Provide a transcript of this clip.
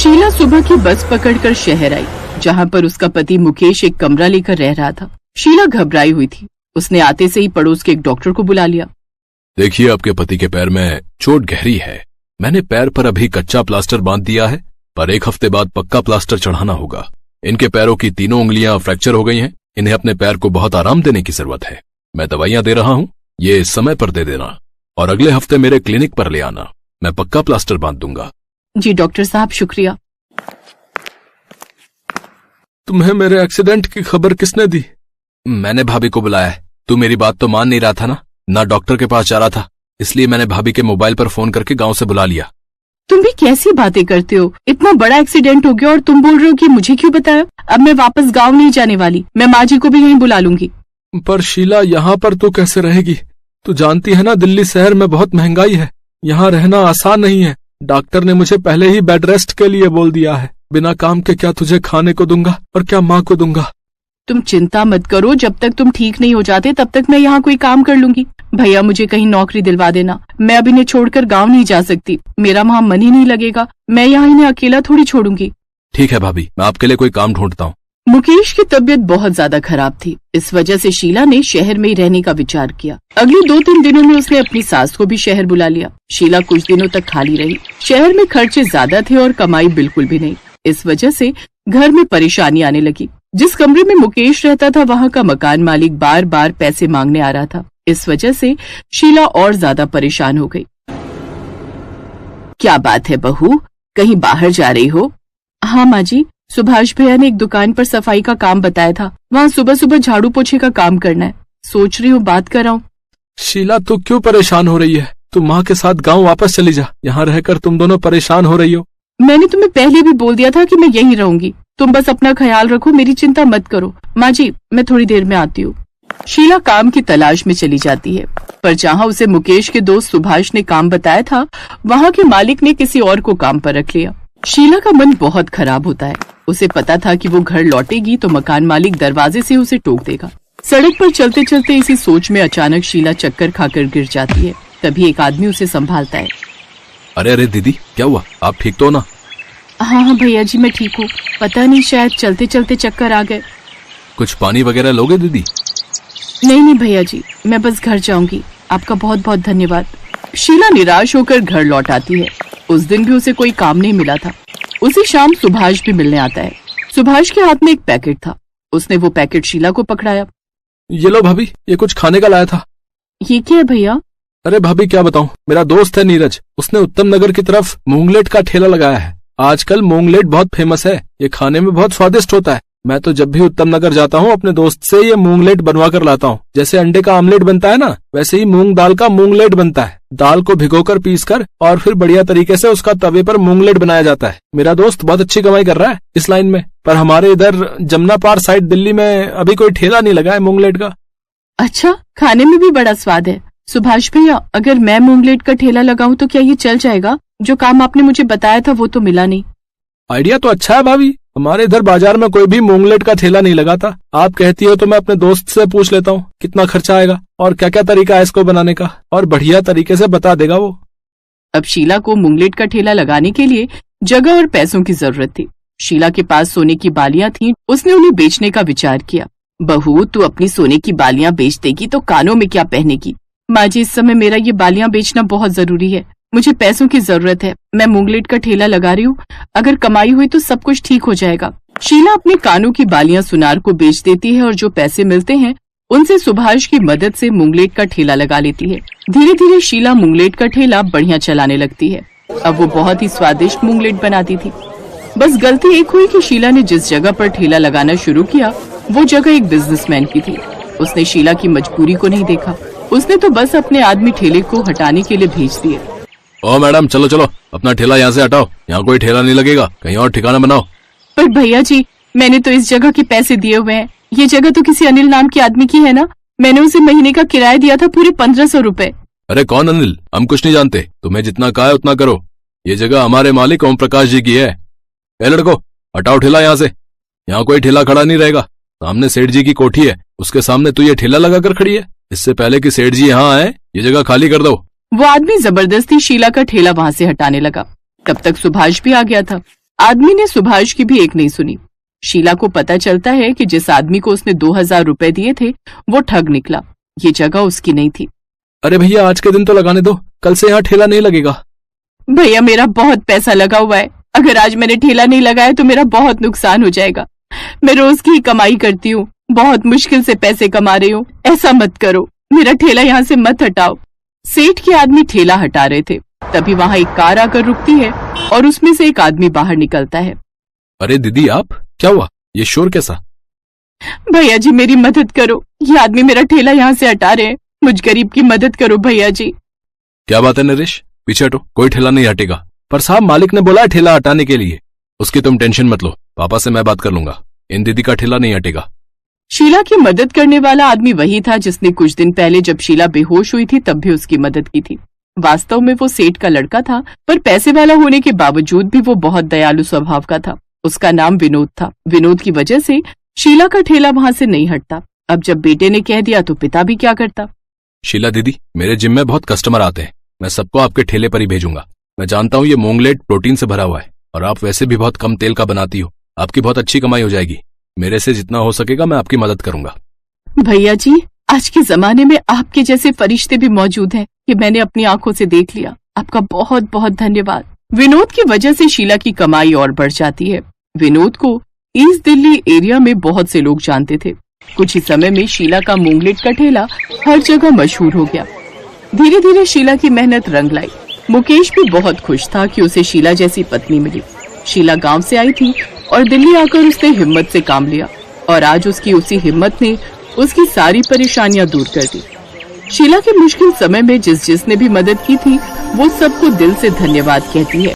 शीला सुबह की बस पकड़कर शहर आई, जहां पर उसका पति मुकेश एक कमरा लेकर रह रहा था। शीला घबराई हुई थी। उसने आते से ही पड़ोस के एक डॉक्टर को बुला लिया। देखिए, आपके पति के पैर में चोट गहरी है। मैंने पैर पर अभी कच्चा प्लास्टर बांध दिया है, पर 1 हफ्ते बाद पक्का प्लास्टर चढ़ाना होगा। इनके पैरों की 3 उंगलियां फ्रैक्चर हो गई हैं। इन्हें अपने पैर को बहुत आराम देने की जरूरत है। मैं दवाइयां दे रहा हूं, ये समय पर दे देना और अगले हफ्ते मेरे क्लिनिक पर ले आना। मैं पक्का प्लास्टर बांध दूंगा। जी डॉक्टर साहब, शुक्रिया। तुम्हें मेरे एक्सीडेंट की खबर किसने दी? मैंने भाभी को बुलाया है। तू मेरी बात तो मान नहीं रहा था ना डॉक्टर के पास जा रहा था, इसलिए मैंने भाभी के मोबाइल पर फोन करके गांव से बुला लिया। तुम भी कैसी बातें करते हो? इतना बड़ा एक्सीडेंट हो गया और तुम बोल रहे हो कि मुझे क्यों बताया? अब मैं वापस गांव नहीं जाने वाली। मैं माँ जी को भी यहीं बुला लूंगी। पर शीला, यहाँ पर तू कैसे रहेगी? तू जानती है ना, दिल्ली शहर में बहुत महंगाई है। यहाँ रहना आसान नहीं है। डॉक्टर ने मुझे पहले ही बेड रेस्ट के लिए बोल दिया है। बिना काम के क्या तुझे खाने को दूंगा और क्या माँ को दूंगा। तुम चिंता मत करो, जब तक तुम ठीक नहीं हो जाते तब तक मैं यहाँ कोई काम कर लूंगी। भैया, मुझे कहीं नौकरी दिलवा देना। मैं अब इन्हें छोड़कर गांव नहीं जा सकती। मेरा वहाँ मन ही नहीं लगेगा। मैं यहाँ इन्हें अकेला थोड़ी छोड़ूंगी। ठीक है भाभी, मैं आपके लिए कोई काम ढूंढता हूँ। मुकेश की तबीयत बहुत ज्यादा खराब थी। इस वजह से शीला ने शहर में ही रहने का विचार किया। अगले 2-3 दिनों में उसने अपनी सास को भी शहर बुला लिया। शीला कुछ दिनों तक खाली रही। शहर में खर्चे ज्यादा थे और कमाई बिल्कुल भी नहीं। इस वजह से घर में परेशानी आने लगी। जिस कमरे में मुकेश रहता था, वहाँ का मकान मालिक बार बार पैसे मांगने आ रहा था। इस वजह से शीला और ज्यादा परेशान हो गई। क्या बात है बहू, कहीं बाहर जा रही हो? हाँ माँ जी, सुभाष भैया ने एक दुकान पर सफाई का काम बताया था। वहाँ सुबह सुबह झाड़ू पोछे का काम करना है। सोच रही हूँ बात कर रहा हूँ। शीला, तू क्यों परेशान हो रही है? तू माँ के साथ गांव वापस चली जा। यहाँ रहकर तुम दोनों परेशान हो रही हो। मैंने तुम्हें पहले भी बोल दिया था कि मैं यहीं रहूंगी। तुम बस अपना ख्याल रखो, मेरी चिंता मत करो। माँ जी, मैं थोड़ी देर में आती हूँ। शीला काम की तलाश में चली जाती है, पर जहाँ उसे मुकेश के दोस्त सुभाष ने काम बताया था, वहाँ के मालिक ने किसी और को काम पर रख लिया। शीला का मन बहुत खराब होता है। उसे पता था कि वो घर लौटेगी तो मकान मालिक दरवाजे से उसे टोक देगा। सड़क पर चलते चलते इसी सोच में अचानक शीला चक्कर खाकर गिर जाती है। तभी एक आदमी उसे संभालता है। अरे अरे दीदी, क्या हुआ? आप ठीक तो ना? हाँ भैया जी, मैं ठीक हूँ। पता नहीं, शायद चलते चलते चक्कर आ गए। कुछ पानी वगैरह लोगे दीदी? नहीं भैया जी, मैं बस घर जाऊंगी। आपका बहुत बहुत धन्यवाद। शीला निराश होकर घर लौट आती है। उस दिन भी उसे कोई काम नहीं मिला था। उसी शाम सुभाष भी मिलने आता है। सुभाष के हाथ में एक पैकेट था। उसने वो पैकेट शीला को पकड़ाया। ये लो भाभी, ये कुछ खाने का लाया था। ये क्या है भैया? अरे भाभी, क्या बताऊं, मेरा दोस्त है नीरज। उसने उत्तम नगर की तरफ मूंगलेट का ठेला लगाया है। आजकल मूंगलेट बहुत फेमस है। ये खाने में बहुत स्वादिष्ट होता है। मैं तो जब भी उत्तम नगर जाता हूँ, अपने दोस्त से ये मूंगलेट बनवा कर लाता हूँ। जैसे अंडे का आमलेट बनता है ना, वैसे ही मूंग दाल का मूंगलेट बनता है। दाल को भिगोकर पीसकर और फिर बढ़िया तरीके से उसका तवे पर मूंगलेट बनाया जाता है। मेरा दोस्त बहुत अच्छी कमाई कर रहा है इस लाइन में। पर हमारे इधर जमुना पार साइड दिल्ली में अभी कोई ठेला नहीं लगा है मूंगलेट का। अच्छा, खाने में भी बड़ा स्वाद है। सुभाष भैया, अगर मैं मूंगलेट का ठेला लगाऊं तो क्या ये चल जाएगा? जो काम आपने मुझे बताया था वो तो मिला नहीं। आइडिया तो अच्छा है भाभी। हमारे इधर बाजार में कोई भी मूंगलेट का ठेला नहीं लगाता। आप कहती हो तो मैं अपने दोस्त से पूछ लेता हूँ कितना खर्चा आएगा और क्या क्या तरीका है इसको बनाने का, और बढ़िया तरीके से बता देगा वो। अब शीला को मूंगलेट का ठेला लगाने के लिए जगह और पैसों की जरूरत थी। शीला के पास सोने की बालियां थीं। उसने उन्हें बेचने का विचार किया। बहू, तू अपनी सोने की बालियां बेच देगी तो कानों में क्या पहनेगी? माँ जी, इस समय मेरा ये बालियां बेचना बहुत जरूरी है। मुझे पैसों की जरूरत है। मैं मूंगलेट का ठेला लगा रही हूँ। अगर कमाई हुई तो सब कुछ ठीक हो जाएगा। शीला अपने कानों की बालियां सुनार को बेच देती है और जो पैसे मिलते हैं उनसे सुभाष की मदद से मूंगलेट का ठेला लगा लेती है। धीरे धीरे शीला मूंगलेट का ठेला बढ़िया चलाने लगती है। अब वो बहुत ही स्वादिष्ट मूंगलेट बनाती थी। बस गलती एक हुई कि शीला ने जिस जगह पर ठेला लगाना शुरू किया वो जगह एक बिजनेसमैन की थी। उसने शीला की मजबूरी को नहीं देखा। उसने तो बस अपने आदमी ठेले को हटाने के लिए भेज दिए। ओ मैडम, चलो चलो, अपना ठेला यहाँ से हटाओ। यहाँ कोई ठेला नहीं लगेगा, कहीं और ठिकाना बनाओ। पर भैया जी, मैंने तो इस जगह के पैसे दिए हुए हैं। ये जगह तो किसी अनिल नाम के आदमी की है ना? मैंने उसे महीने का किराया दिया था, पूरे 1500 रुपए। अरे कौन अनिल? हम कुछ नहीं जानते। तुम्हें जितना कहा है उतना करो। ये जगह हमारे मालिक ओम प्रकाश जी की है। ए लड़को, हटाओ ठेला यहाँ से। यहाँ कोई ठेला खड़ा नहीं रहेगा। सामने सेठ जी की कोठी है, उसके सामने तू ये ठेला लगाकर खड़ी है। इससे पहले कि सेठ जी यहाँ आए, ये जगह खाली कर दो। वो आदमी जबरदस्ती शीला का ठेला वहाँ से हटाने लगा। तब तक सुभाष भी आ गया था। आदमी ने सुभाष की भी एक नहीं सुनी। शीला को पता चलता है कि जिस आदमी को उसने 2000 रुपए दिए थे वो ठग निकला। ये जगह उसकी नहीं थी। अरे भैया आज के दिन तो लगाने दो, कल से यहाँ ठेला नहीं लगेगा। भैया मेरा बहुत पैसा लगा हुआ है, अगर आज मैंने ठेला नहीं लगाया तो मेरा बहुत नुकसान हो जाएगा। मैं रोज की ही कमाई करती हूँ, बहुत मुश्किल से पैसे कमा रही हूँ, ऐसा मत करो, मेरा ठेला यहाँ से मत हटाओ। सेठ के आदमी ठेला हटा रहे थे, तभी वहाँ एक कार आकर रुकती है और उसमें से एक आदमी बाहर निकलता है। अरे दीदी आप, क्या हुआ, ये शोर कैसा? भैया जी मेरी मदद करो, ये आदमी मेरा ठेला यहाँ से हटा रहे हैं, मुझ गरीब की मदद करो भैया जी। क्या बात है नरेश, पीछे हटो, कोई ठेला नहीं हटेगा। पर साहब मालिक ने बोला है ठेला हटाने के लिए। उसकी तुम टेंशन मत लो, पापा से मैं बात कर लूंगा, इन दीदी का ठेला नहीं हटेगा। शीला की मदद करने वाला आदमी वही था जिसने कुछ दिन पहले जब शीला बेहोश हुई थी तब भी उसकी मदद की थी। वास्तव में वो सेठ का लड़का था, पर पैसे वाला होने के बावजूद भी वो बहुत दयालु स्वभाव का था। उसका नाम विनोद था। विनोद की वजह से शीला का ठेला वहां से नहीं हटता। अब जब बेटे ने कह दिया तो पिता भी क्या करता। शीला दीदी, मेरे जिम में बहुत कस्टमर आते हैं, मैं सबको आपके ठेले पर ही भेजूंगा। मैं जानता हूँ ये मूंगलेट प्रोटीन से भरा हुआ है और आप वैसे भी बहुत कम तेल का बनाती हो, आपकी बहुत अच्छी कमाई हो जाएगी। मेरे से जितना हो सकेगा मैं आपकी मदद करूंगा। भैया जी आज के जमाने में आपके जैसे फरिश्ते भी मौजूद हैं, ये मैंने अपनी आंखों से देख लिया। आपका बहुत बहुत धन्यवाद। विनोद की वजह से शीला की कमाई और बढ़ जाती है। विनोद को ईस्ट दिल्ली एरिया में बहुत से लोग जानते थे। कुछ ही समय में शीला का मूंगलेट का ठेला हर जगह मशहूर हो गया। धीरे धीरे शीला की मेहनत रंग लाई। मुकेश भी बहुत खुश था कि उसे शीला जैसी पत्नी मिली। शीला गांव से आई थी और दिल्ली आकर उसने हिम्मत से काम लिया और आज उसकी उसी हिम्मत ने उसकी सारी परेशानियां दूर कर दी। शीला के मुश्किल समय में जिसने भी मदद की थी वो सबको दिल से धन्यवाद कहती है।